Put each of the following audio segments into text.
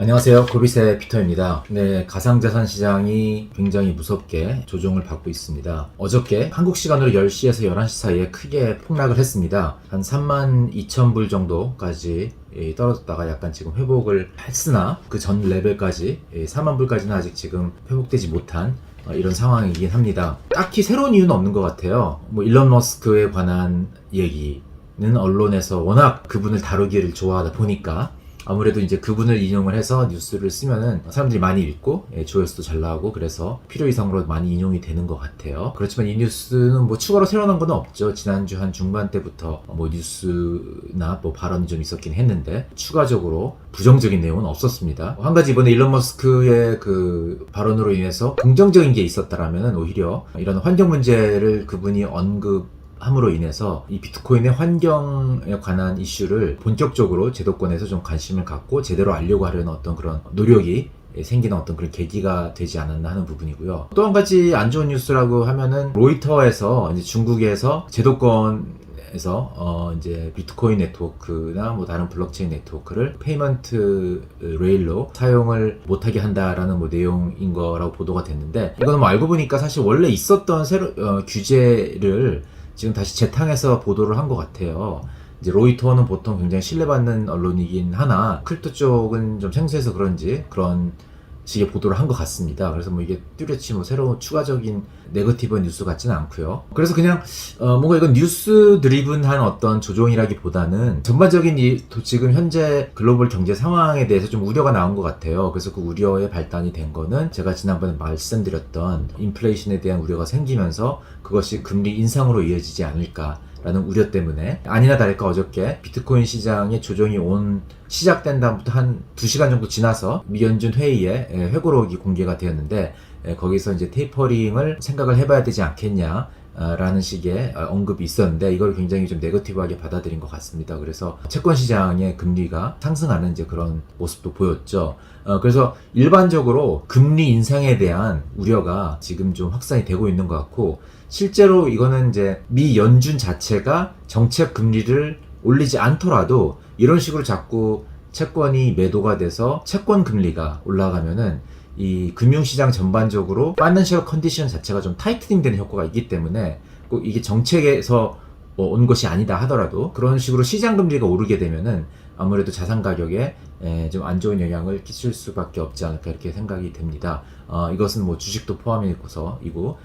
안녕하세요. 고비세 피터입니다. 네, 가상자산 시장이 굉장히 무섭게 조종을 받고 있습니다. 어저께 한국 시간으로 10시에서 11시 사이에 크게 폭락을 했습니다. 한 32,000불 정도까지 떨어졌다가 약간 지금 회복을 했으나 그 전 레벨까지 40,000불까지는 아직 지금 회복되지 못한 이런 상황이긴 합니다. 딱히 새로운 이유는 없는 것 같아요. 뭐 일론 머스크에 관한 얘기는 언론에서 워낙 그분을 다루기를 좋아하다 보니까 아무래도 이제 그분을 인용을 해서 뉴스를 쓰면은 사람들이 많이 읽고 조회수도 잘 나오고 그래서 필요 이상으로 많이 인용이 되는 것 같아요. 그렇지만 이 뉴스는 뭐 추가로 새로 나온 건 없죠. 지난주 한 중반 때부터 뭐 뉴스나 뭐 발언이 좀 있었긴 했는데 추가적으로 부정적인 내용은 없었습니다. 한 가지 이번에 일론 머스크의 그 발언으로 인해서 긍정적인 게 있었다라면은 오히려 이런 환경 문제를 그분이 함으로 인해서 이 비트코인의 환경에 관한 이슈를 본격적으로 제도권에서 좀 관심을 갖고 제대로 알려고 하려는 어떤 그런 노력이 생기는 어떤 그런 계기가 되지 않았나 하는 부분이고요. 또 한 가지 안 좋은 뉴스라고 하면은 로이터에서 이제 중국에서 제도권에서 이제 비트코인 네트워크나 뭐 다른 블록체인 네트워크를 페이먼트 레일로 사용을 못하게 한다라는 뭐 내용인 거라고 보도가 됐는데 이거는 뭐 알고 보니까 사실 원래 있었던 규제를 지금 다시 재탕해서 보도를 한 것 같아요. 이제 로이터는 보통 굉장히 신뢰받는 언론이긴 하나 크립토 쪽은 좀 생소해서 그런지 그런 식의 보도를 한 것 같습니다. 그래서 뭐 이게 뚜렷이 뭐 새로운 추가적인 네거티브한 뉴스 같지는 않고요. 그래서 그냥 뭔가 이건 뉴스 드리븐한 어떤 조종이라기보다는 전반적인 지금 현재 글로벌 경제 상황에 대해서 좀 우려가 나온 것 같아요. 그래서 그 우려의 발단이 된 거는 제가 지난번에 말씀드렸던 인플레이션에 대한 우려가 생기면서 그것이 금리 인상으로 이어지지 않을까 라는 우려 때문에 아니나 다를까 어저께 비트코인 시장의 조정이 시작된 다음부터 한 2시간 정도 지나서 미연준 회의에 회고록이 공개가 되었는데 거기서 이제 테이퍼링을 생각을 해봐야 되지 않겠냐 라는 식의 언급이 있었는데 이걸 굉장히 좀 네거티브하게 받아들인 것 같습니다. 그래서 채권 시장의 금리가 상승하는 이제 그런 모습도 보였죠. 그래서 일반적으로 금리 인상에 대한 우려가 지금 좀 확산이 되고 있는 것 같고 실제로 이거는 이제 미 연준 자체가 정책 금리를 올리지 않더라도 이런 식으로 자꾸 채권이 매도가 돼서 채권 금리가 올라가면은 이 금융시장 전반적으로 파이낸셜 컨디션 자체가 좀 타이트닝 되는 효과가 있기 때문에 꼭 이게 정책에서 온 것이 아니다 하더라도 그런 식으로 시장 금리가 오르게 되면은 아무래도 자산 가격에 좀 안 좋은 영향을 끼칠 수밖에 없지 않을까 이렇게 생각이 됩니다. 이것은 뭐 주식도 포함해서이고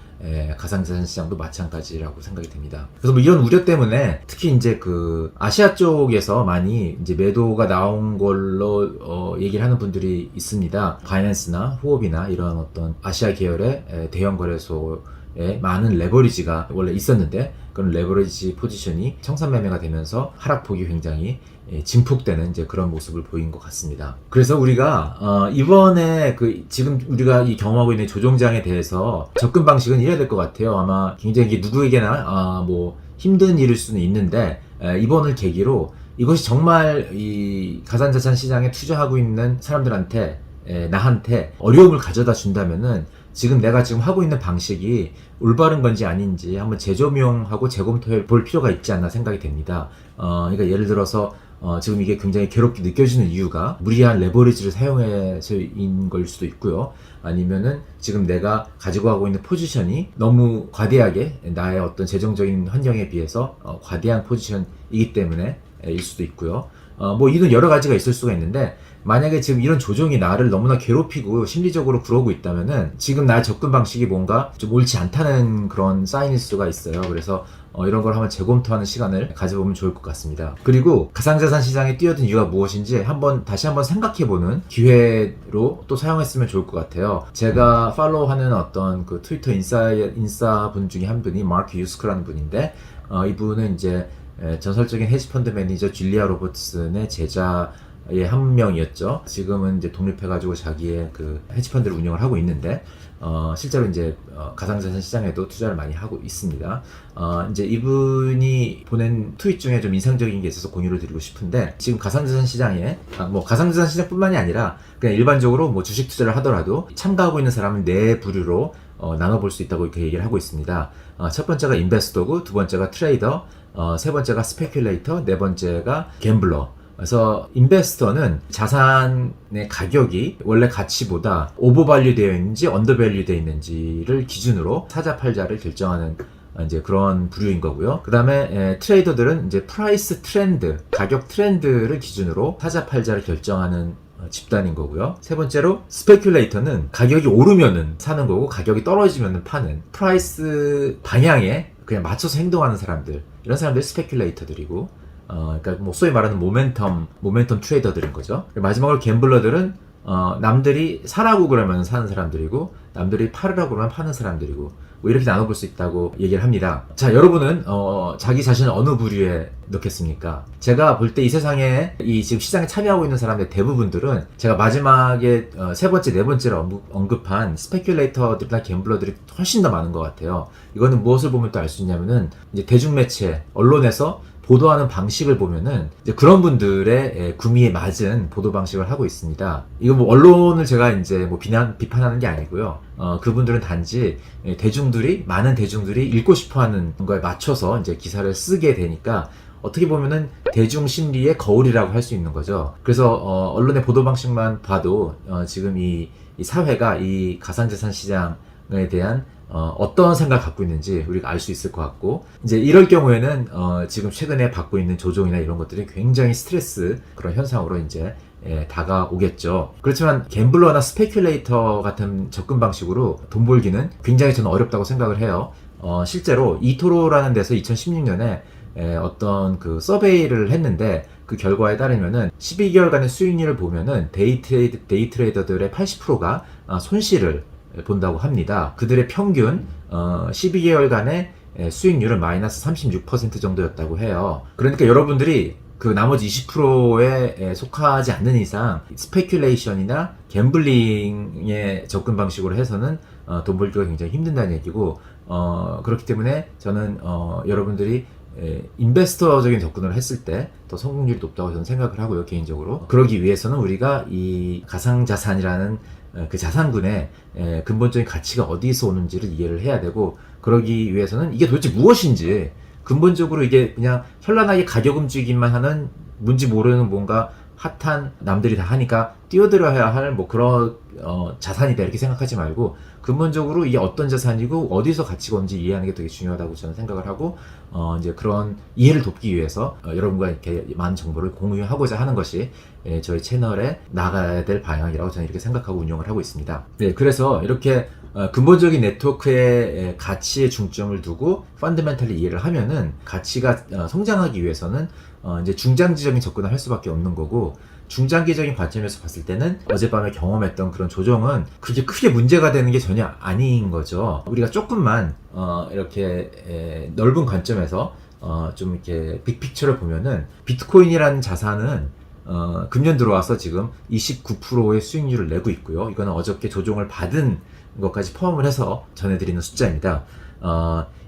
가상자산 시장도 마찬가지라고 생각이 됩니다. 그래서 뭐 이런 우려 때문에 특히 이제 그 아시아 쪽에서 많이 이제 매도가 나온 걸로 얘기를 하는 분들이 있습니다. 바이낸스나 후오비나 이런 어떤 아시아 계열의 대형 거래소에 많은 레버리지가 원래 있었는데 그런 레버리지 포지션이 청산매매가 되면서 하락폭이 굉장히 증폭되는 이제 그런 모습을 보인 것 같습니다. 그래서 우리가 이번에 지금 우리가 이 경험하고 있는 조정장에 대해서 접근 방식은 이래야 될 것 같아요. 아마 굉장히 누구에게나 뭐 힘든 일일 수는 있는데 이번을 계기로 이것이 정말 이 가상자산 시장에 투자하고 있는 사람들한테 나한테 어려움을 가져다 준다면은 지금 내가 지금 하고 있는 방식이 올바른 건지 아닌지 한번 재조명하고 재검토해 볼 필요가 있지 않나 생각이 됩니다. 그러니까 예를 들어서 지금 이게 굉장히 괴롭게 느껴지는 이유가 무리한 레버리지를 사용해서인 걸 수도 있고요. 아니면은 지금 내가 가지고 가고 있는 포지션이 너무 과대하게 나의 어떤 재정적인 환경에 비해서 과대한 포지션이기 때문에 일 수도 있고요. 뭐 이런 여러 가지가 있을 수가 있는데 만약에 지금 이런 조종이 나를 너무나 괴롭히고 심리적으로 그러고 있다면은 지금 나의 접근 방식이 뭔가 좀 옳지 않다는 그런 사인일 수가 있어요. 그래서 이런 걸 한번 재검토하는 시간을 가져보면 좋을 것 같습니다. 그리고 가상자산 시장에 뛰어든 이유가 무엇인지 다시 한번 생각해보는 기회로 또 사용했으면 좋을 것 같아요. 제가 팔로우하는 어떤 그 트위터 인싸 분 중에 한 분이 마크 유스크라는 분인데 이분은 이제 전설적인 헤지펀드 매니저 줄리아 로버트슨의 제자의 한 명이었죠. 지금은 이제 독립해가지고 자기의 그 헤지펀드를 운영을 하고 있는데, 실제로 이제, 가상자산 시장에도 투자를 많이 하고 있습니다. 이제 이분이 보낸 트윗 중에 좀 인상적인 게 있어서 공유를 드리고 싶은데, 지금 가상자산 시장에, 뭐 가상자산 시장뿐만이 아니라, 그냥 일반적으로 뭐 주식 투자를 하더라도 참가하고 있는 사람은 네 부류로 나눠볼 수 있다고 이렇게 얘기를 하고 있습니다. 첫 번째가 인베스터고, 두 번째가 트레이더, 세 번째가 스페큘레이터, 네 번째가 갬블러, 그래서 인베스터는 자산의 가격이 원래 가치보다 오버밸류 되어 있는지 언더밸류 되어 있는지를 기준으로 사자 팔자를 결정하는 이제 그런 부류인 거고요. 그 다음에 트레이더들은 이제 프라이스 트렌드, 가격 트렌드를 기준으로 사자 팔자를 결정하는 집단인 거고요. 세 번째로 스페큘레이터는 가격이 오르면은 사는 거고 가격이 떨어지면은 파는 프라이스 방향에 그냥 맞춰서 행동하는 사람들, 이런 사람들이 스페큘레이터들이고, 그러니까 뭐 소위 말하는 모멘텀 트레이더들인 거죠. 마지막으로 갬블러들은 남들이 사라고 그러면 사는 사람들이고 남들이 팔으라고 그러면 파는 사람들이고, 뭐 이렇게 나눠볼 수 있다고 얘기를 합니다. 자, 여러분은 자기 자신을 어느 부류에 넣겠습니까? 제가 볼 때 이 세상에 이 지금 시장에 참여하고 있는 사람들 대부분들은 제가 마지막에 세 번째, 네 번째로 언급한 스페큘레이터들이나 갬블러들이 훨씬 더 많은 것 같아요. 이거는 무엇을 보면 또 알 수 있냐면은 이제 대중매체, 언론에서 보도하는 방식을 보면은 이제 그런 분들의 구미에 맞은 보도 방식을 하고 있습니다. 이거 뭐 언론을 제가 이제 뭐 비판하는 게 아니고요. 그분들은 단지 많은 대중들이 읽고 싶어하는 거에 맞춰서 이제 기사를 쓰게 되니까 어떻게 보면은 대중 심리의 거울이라고 할 수 있는 거죠. 그래서 언론의 보도 방식만 봐도 지금 이 사회가 이 가상자산 시장에 대한 어떤 생각을 갖고 있는지 우리가 알 수 있을 것 같고, 이제 이럴 경우에는 지금 최근에 받고 있는 조종이나 이런 것들이 굉장히 스트레스 그런 현상으로 이제 다가오겠죠. 그렇지만 갬블러나 스페큘레이터 같은 접근 방식으로 돈 벌기는 굉장히 저는 어렵다고 생각을 해요. 실제로 이토로라는 데서 2016년에 어떤 그 서베이를 했는데 그 결과에 따르면은 12개월간의 수익률을 보면은 데이 트레이더들의 80%가 손실을 본다고 합니다. 그들의 평균 12개월간의 수익률은 마이너스 36% 정도였다고 해요. 그러니까 여러분들이 그 나머지 20%에 속하지 않는 이상 스페큘레이션이나 갬블링의 접근 방식으로 해서는 돈 벌기가 굉장히 힘든다는 얘기고, 그렇기 때문에 저는 여러분들이 인베스터적인 접근을 했을 때 더 성공률이 높다고 저는 생각을 하고요, 개인적으로. 그러기 위해서는 우리가 이 가상자산이라는 그 자산군의 근본적인 가치가 어디서 오는지를 이해를 해야 되고, 그러기 위해서는 이게 도대체 무엇인지, 근본적으로 이게 그냥 현란하게 가격 움직이기만 하는 뭔지 모르는 뭔가 핫한 남들이 다 하니까 뛰어들어야 할 뭐 그런 자산이다 이렇게 생각하지 말고, 근본적으로 이게 어떤 자산이고 어디서 가치가 오는지 이해하는 게 되게 중요하다고 저는 생각을 하고, 이제 그런 이해를 돕기 위해서 여러분과 이렇게 많은 정보를 공유하고자 하는 것이 저희 채널에 나가야 될 방향이라고 저는 이렇게 생각하고 운영을 하고 있습니다. 네, 그래서 이렇게 근본적인 네트워크의 가치에 중점을 두고 펀더멘털리 이해를 하면은 가치가 성장하기 위해서는 이제 중장기적인 접근을 할 수밖에 없는 거고, 중장기적인 관점에서 봤을 때는 어젯밤에 경험했던 그런 조정은 그렇게 크게 문제가 되는 게 전혀 아닌 거죠. 우리가 조금만 이렇게 넓은 관점에서 좀 이렇게 빅픽처를 보면은 비트코인이라는 자산은 금년 들어와서 지금 29%의 수익률을 내고 있고요. 이거는 어저께 조정을 받은 것까지 포함을 해서 전해드리는 숫자입니다.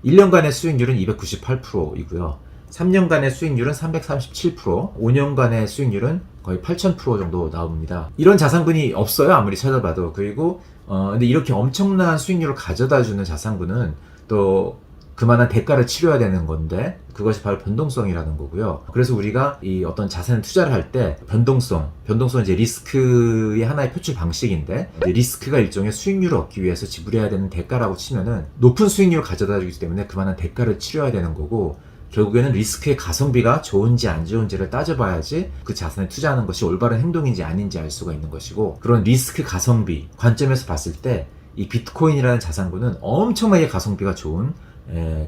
1년간의 수익률은 298%이고요. 3년간의 수익률은 337%, 5년간의 수익률은 거의 8000% 정도 나옵니다. 이런 자산군이 없어요, 아무리 찾아봐도. 그리고 근데 이렇게 엄청난 수익률을 가져다주는 자산군은 또 그만한 대가를 치러야 되는 건데, 그것이 바로 변동성이라는 거고요. 그래서 우리가 이 어떤 자산에 투자를 할 때 변동성은 이제 리스크의 하나의 표출 방식인데, 이제 리스크가 일종의 수익률을 얻기 위해서 지불해야 되는 대가라고 치면은 높은 수익률을 가져다 주기 때문에 그만한 대가를 치러야 되는 거고, 결국에는 리스크의 가성비가 좋은지 안 좋은지를 따져봐야지 그 자산에 투자하는 것이 올바른 행동인지 아닌지 알 수가 있는 것이고, 그런 리스크 가성비 관점에서 봤을 때 이 비트코인이라는 자산군은 엄청나게 가성비가 좋은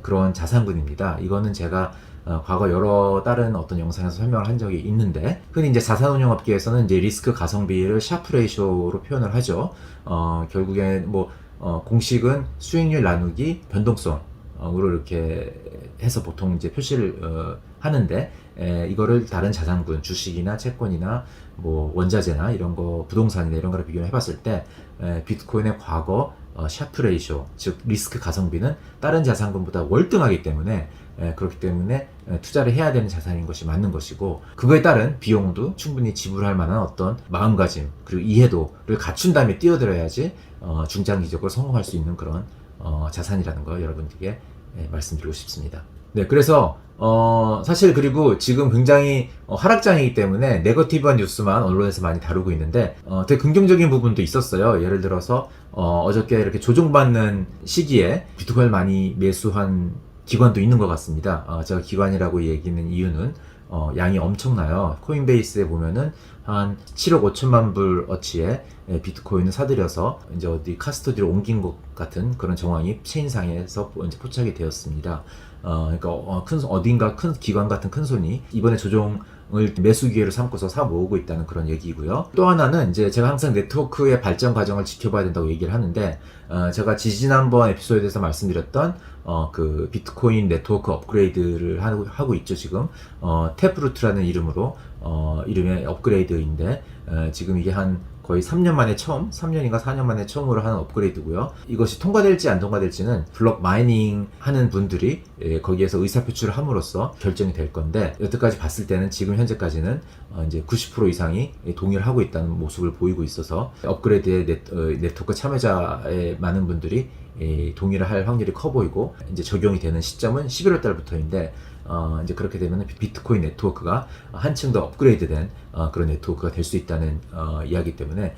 그런 자산군입니다. 이거는 제가 과거 여러 다른 어떤 영상에서 설명을 한 적이 있는데, 흔히 이제 자산운용업계에서는 이제 리스크 가성비를 샤프 레이쇼로 표현을 하죠. 결국에 뭐 공식은 수익률 나누기 변동성으로 이렇게 해서 보통 이제 표시를 하는데, 이거를 다른 자산군, 주식이나 채권이나 뭐 원자재나 이런 거, 부동산이나 이런 거를 비교해 봤을 때 비트코인의 과거 샤프 레이쇼, 즉 리스크 가성비는 다른 자산군보다 월등하기 때문에, 그렇기 때문에 투자를 해야 되는 자산인 것이 맞는 것이고, 그거에 따른 비용도 충분히 지불할 만한 어떤 마음가짐 그리고 이해도를 갖춘 다음에 뛰어들어야지 중장기적으로 성공할 수 있는 그런 자산이라는 거 여러분들에게 말씀드리고 싶습니다. 네, 그래서 사실 그리고 지금 굉장히 하락장이기 때문에 네거티브한 뉴스만 언론에서 많이 다루고 있는데 되게 긍정적인 부분도 있었어요. 예를 들어서 어저께 이렇게 조종받는 시기에 비트코인을 많이 매수한 기관도 있는 것 같습니다. 제가 기관이라고 얘기는 이유는 양이 엄청나요. 코인베이스에 보면은 한 7억 5천만 불 어치의 비트코인을 사들여서 이제 어디 카스토디로 옮긴 것 같은 그런 정황이 체인상에서 이제 포착이 되었습니다. 그러니까 어딘가 큰 기관 같은 큰 손이 이번에 조종을 매수 기회로 삼고서 사 모으고 있다는 그런 얘기고요. 또 하나는 이제 제가 항상 네트워크의 발전 과정을 지켜봐야 된다고 얘기를 하는데 제가 지지난번 에피소드에서 말씀드렸던 그 비트코인 네트워크 업그레이드를 하고 있죠. 지금 태프루트라는 이름으로 이름의 업그레이드인데 지금 이게 한 거의 3년 만에 3년인가 4년 만에 처음으로 하는 업그레이드고요. 이것이 통과될지 안 통과될지는 블록 마이닝 하는 분들이 거기에서 의사표출을 함으로써 결정이 될 건데, 여태까지 봤을 때는 지금 현재까지는 이제 90% 이상이 동의를 하고 있다는 모습을 보이고 있어서 업그레이드의 네트워크 참여자의 많은 분들이 동의를 할 확률이 커 보이고, 이제 적용이 되는 시점은 11월 달부터인데 이제 그렇게 되면 비트코인 네트워크가 한층 더 업그레이드된 그런 네트워크가 될 수 있다는 이야기 때문에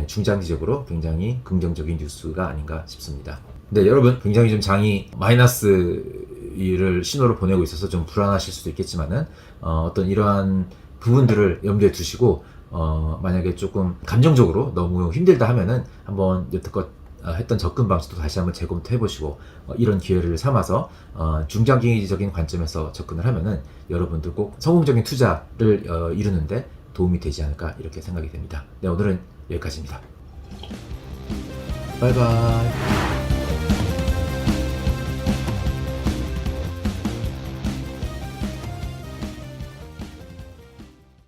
중장기적으로 굉장히 긍정적인 뉴스가 아닌가 싶습니다. 네, 여러분 굉장히 좀 장이 마이너스를 신호를 보내고 있어서 좀 불안하실 수도 있겠지만은 어떤 이러한 부분들을 염두에 두시고 만약에 조금 감정적으로 너무 힘들다 하면은 한번 여태껏 했던 접근 방식도 다시 한번 재검토해 보시고 이런 기회를 삼아서 중장기적인 관점에서 접근을 하면은 여러분들 꼭 성공적인 투자를 이루는데 도움이 되지 않을까 이렇게 생각이 됩니다. 네, 오늘은 여기까지입니다. 바이바이.